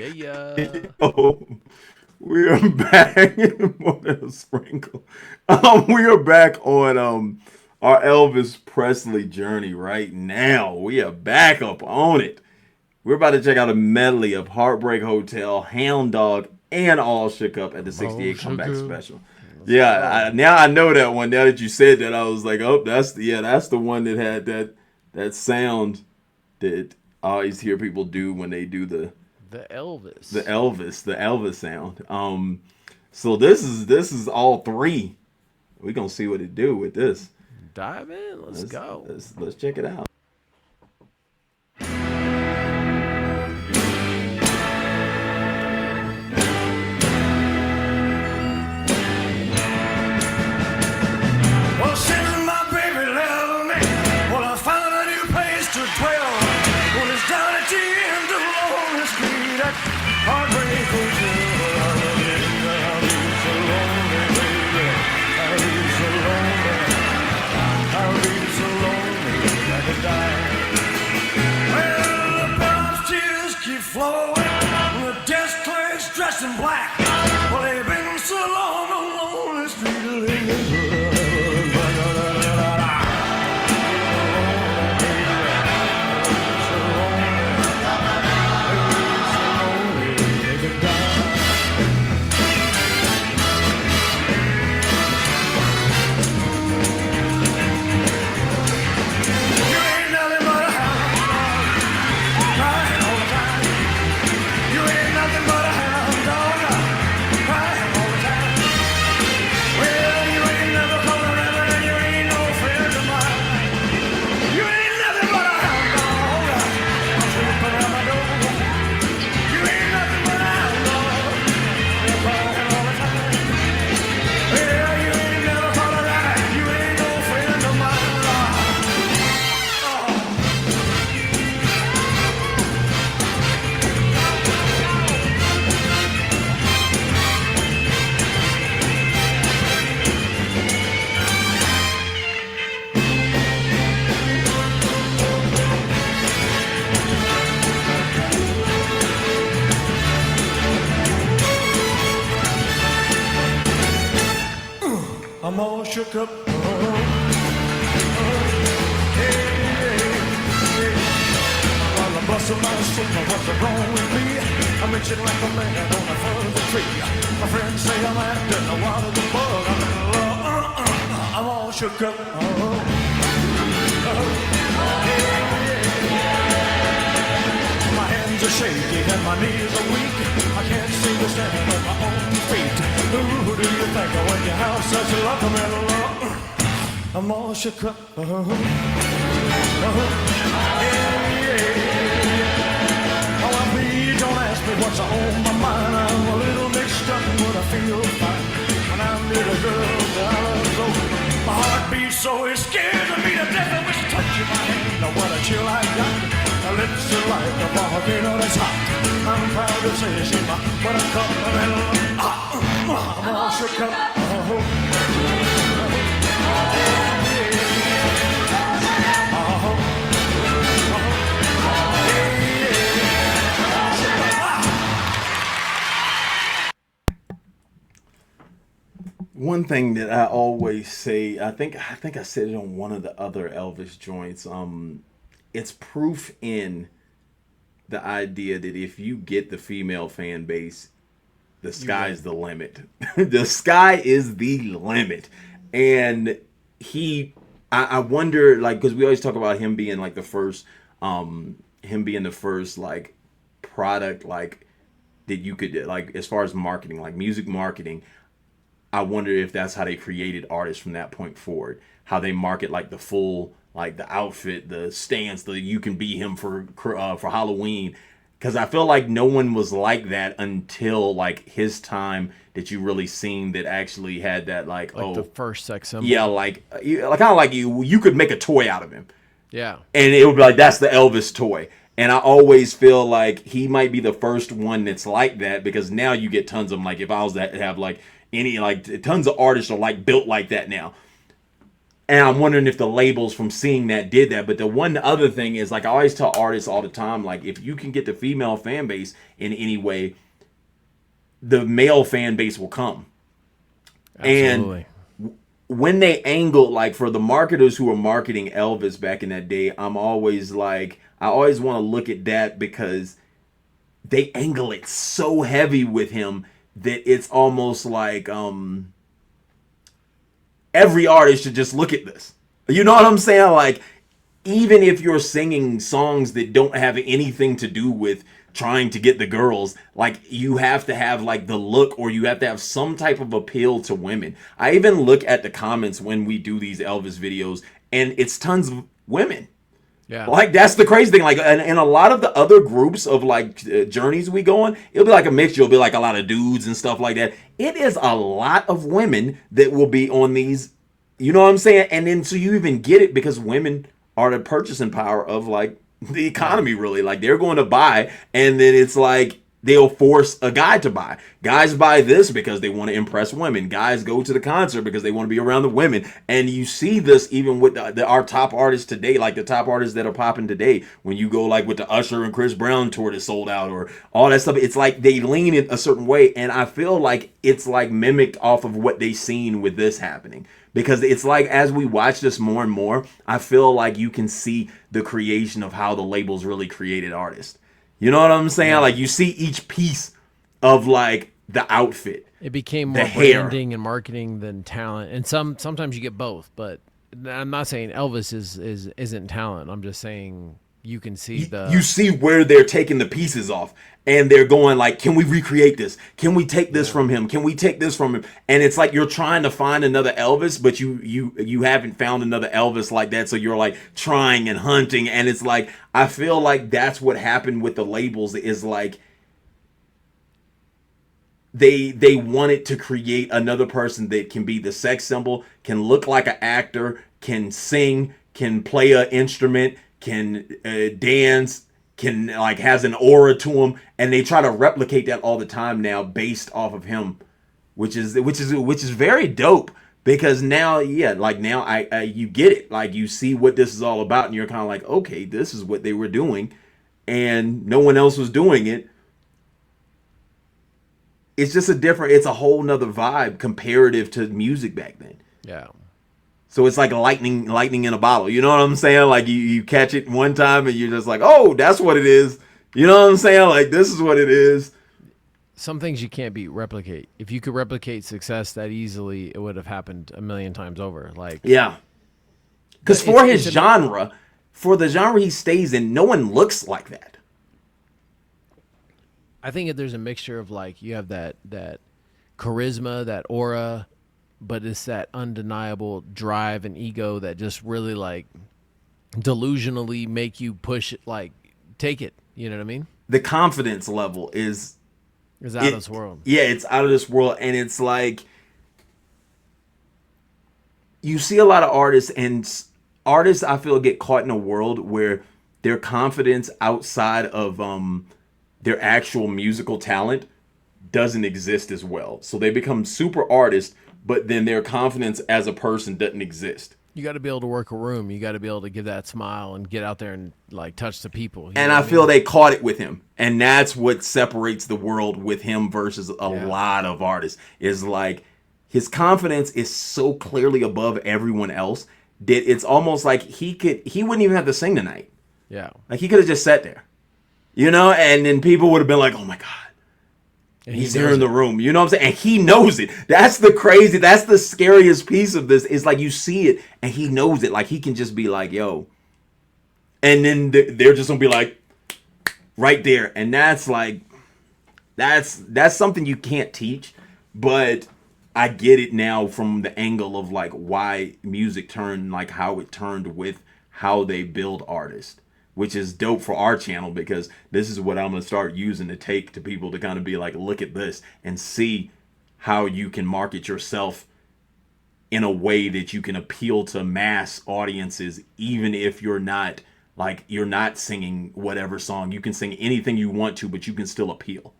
Yeah. Oh, we are back. More than a sprinkle. We are back on our Elvis Presley journey right now. We are back up on it. We're about to check out a medley of Heartbreak Hotel, Hound Dog, and All Shook Up at the Oh, 68 Comeback sugar. Special. Let's Yeah, go. now I know that one. Now that you said that, I was like, oh, that's the one that had that sound that I always hear people do when they do The the Elvis. Elvis sound. So this is all three. We're gonna see what it do with this. Dive in. Let's Let's go. let's check it out. Well, since my baby left me, well, I found a new place to dwell. Well, it's down at the end of Lonely Street at Heartbreak Hotel. I'll be so lonely, baby. I'll be so lonely. I'll be so lonely I could die. Well, the bottom's tears keep flowing. The desk clerk's dressed in black. Well, they've been so long on Lonely Street. I'm all shook up. While I'm busting my soul, what's wrong with me? I'm itching like a man on a fuzzy tree. My friends say I'm acting a wild as a bug. I'm in love. I'm all shook up. My hands are shaky and my knees are weak. I can't seem to stand on my own feet. Who do you think of when you have such luck? I'm in love. I'm all shook up. Oh, please don't ask me what's on my mind. I'm a little mixed up, but I feel fine. When I'm near the girl that I love so, my heart beats so it scares me to death. I wish touching my hand. Now what a chill I got. Her lips are like a volcano that's hot. I'm proud to say she's my buttercup. I'm all shook up. One thing that I always say, I think I said it on one of the other Elvis joints. It's proof in the idea that if you get the female fan base, the sky's the limit. The sky is the limit. And I wonder, like, because we always talk about him being like the first, him being the first, like, product, like, that you could, like, as far as marketing, like music marketing. I wonder if that's how they created artists from that point forward. How they market like the full, like the outfit, the stance, the you can be him for Halloween. Because I feel like no one was like that until like his time that you really seen that actually had that like, Like the oh first sex symbol. yeah, like kind of like you could make a toy out of him, Yeah. and it would be like that's the Elvis toy. And I always feel like he might be the first one that's like that because now you get tons of them. Like if I was to have like any like tons of artists are like built like that now. And I'm wondering if the labels from seeing that did that. But the one other thing is, like, I always tell artists all the time, like, if you can get the female fan base in any way, the male fan base will come. Absolutely. And when they angle, like, for the marketers who were marketing Elvis back in that day, I'm always like, I always want to look at that because they angle it so heavy with him that it's almost like every artist should just look at this. You know what I'm saying? Like, even if you're singing songs that don't have anything to do with trying to get the girls, like, you have to have, like, the look, or you have to have some type of appeal to women. I even look at the comments when we do these Elvis videos, and it's tons of women. Yeah. Like, that's the crazy thing. Like, and a lot of the other groups of, like, journeys we go on, it'll be like a mixture. It'll be like a lot of dudes and stuff like that. It is a lot of women that will be on these, you know what I'm saying? And then so you even get it because women are the purchasing power of, like, the economy, really. Like, they're going to buy, and then it's like they'll force a guy to buy. Guys buy this because they want to impress women. Guys go to the concert because they want to be around the women. And you see this even with our top artists today, like the top artists that are popping today. When you go, like, with the Usher and Chris Brown tour that sold out, or all that stuff, it's like they lean it a certain way. And I feel like it's like mimicked off of what they seen with this happening. Because it's like, as we watch this more and more, I feel like you can see the creation of how the labels really created artists. You know what I'm saying? Like, you see each piece of, like, the outfit. It became more branding and marketing than talent. And sometimes you get both, but I'm not saying Elvis isn't talent. I'm just saying you can see you see where they're taking the pieces off, and they're going like, can we recreate this? Can we take this from him? Can we take this from him? And it's like you're trying to find another Elvis, but you haven't found another Elvis like that, so you're like trying and hunting. And it's like, I feel like that's what happened with the labels, is like they wanted to create another person that can be the sex symbol, can look like an actor, can sing, can play an instrument, can dance, can, like, has an aura to him, and they try to replicate that all the time now based off of him, which is very dope, because now, now I you get it, like, you see what this is all about, and you're kind of like, okay, this is what they were doing, and no one else was doing it. It's just it's a whole nother vibe comparative to music back then. Yeah. So it's like lightning in a bottle. You know what I'm saying? Like, you catch it one time and you're just like, oh, that's what it is. You know what I'm saying? Like, this is what it is. Some things you can't replicate. If you could replicate success that easily, it would have happened a million times over. Like, yeah. Because for his genre, for the genre he stays in, no one looks like that. I think there's a mixture of, like, you have that charisma, that aura, but it's that undeniable drive and ego that just really, like, delusionally make you push it, like, take it. You know what I mean? The confidence level is out of this world. Yeah, it's out of this world. And it's like, you see a lot of artists, and artists, I feel, get caught in a world where their confidence outside of their actual musical talent doesn't exist as well. So they become super artists, but then their confidence as a person doesn't exist. You got to be able to work a room. You got to be able to give that smile and get out there and, like, touch the people. And I feel they caught it with him. And that's what separates the world with him versus a lot of artists. Is like, his confidence is so clearly above everyone else that it's almost like he wouldn't even have to sing tonight. Yeah. Like, he could have just sat there. You know, and then people would have been like, oh my God. And he's here in the room, you know what I'm saying? And he knows it. That's the scariest piece of this, is like, you see it and he knows it. Like, he can just be like, yo. And then they're just gonna be like, right there. And that's like, that's something you can't teach. But I get it now from the angle of, like, why music turned, like, how it turned with how they build artists. Which is dope for our channel, because this is what I'm going to start using to take to people to kind of be like, look at this and see how you can market yourself in a way that you can appeal to mass audiences, even if you're not singing whatever song. You can sing anything you want to, but you can still appeal.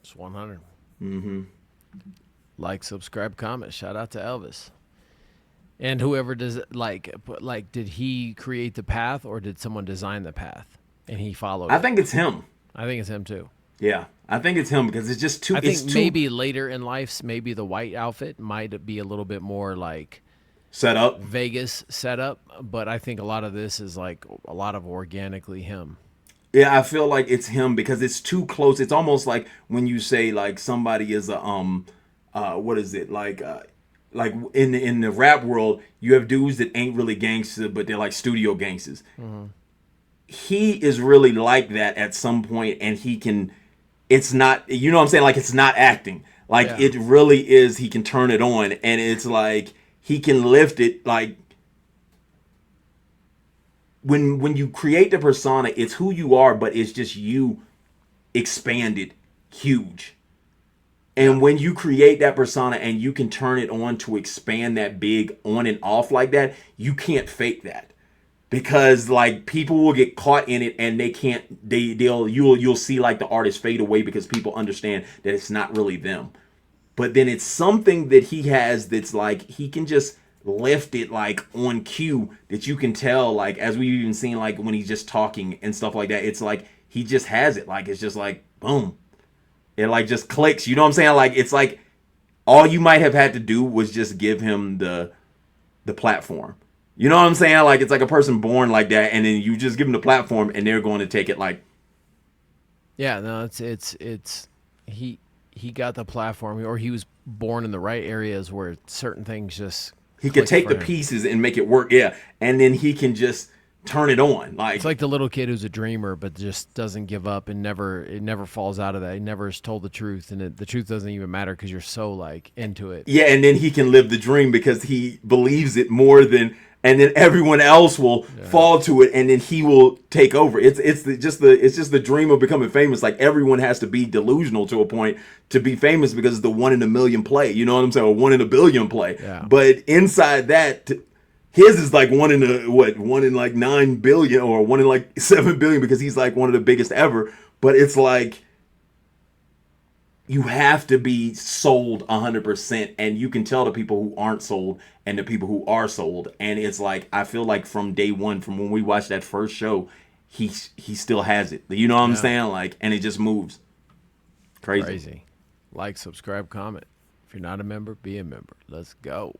It's 100. Mm-hmm. Like, subscribe, comment. Shout out to Elvis. And whoever does did he create the path or did someone design the path and he followed I it? think it's him. I think it's him too. Yeah, I think it's him because it's just too. I It's think too maybe later in life, maybe the white outfit might be a little bit more like set up. Vegas setup, but I think a lot of this is like a lot of organically him. Yeah, I feel like it's him because it's too close. It's almost like when you say like somebody is a what is it like in the rap world, you have dudes that ain't really gangster, but they're like studio gangsters. He is really like that at some point, and he can. It's not, you know what I'm saying? Like it's not acting. Like Yeah. it really is. He can turn it on, and it's like he can lift it. Like when you create the persona, it's who you are, but it's just you expanded huge. And when you create that persona and you can turn it on to expand that big on and off like that, you can't fake that. Because like people will get caught in it and they can't you'll see like the artist fade away because people understand that it's not really them. But then it's something that he has that's like he can just lift it like on cue that you can tell, like as we've even seen like when he's just talking and stuff like that. It's like he just has it, like it's just like boom. It like just clicks. You know what I'm saying? Like it's like all you might have had to do was just give him the platform. You know what I'm saying? Like it's like a person born like that, and then you just give them the platform, and they're going to take it like. Yeah, no, it's he got the platform, or he was born in the right areas where certain things just He could clicked take for the him. pieces and make it work, yeah, and then he can just turn it on, like. It's like the little kid who's a dreamer but just doesn't give up and never falls out of that. He never is told the truth, and the truth doesn't even matter because you're so like into it. Yeah, and then he can live the dream because he believes it more than, and then everyone else will fall to it, and then he will take over. It's just the dream of becoming famous. Like everyone has to be delusional to a point to be famous because it's the 1 in a million play. You know what I'm saying? Or 1 in a billion play. Yeah. But inside that, his is like 1 in like 9 billion or 1 in like 7 billion because he's like one of the biggest ever. But it's like, you have to be sold 100%, and you can tell the people who aren't sold and the people who are sold. And it's like, I feel like from day one, from when we watched that first show, he still has it. You know what I'm saying? Like, and it just moves. Crazy. Crazy. Like, subscribe, comment. If you're not a member, be a member. Let's go.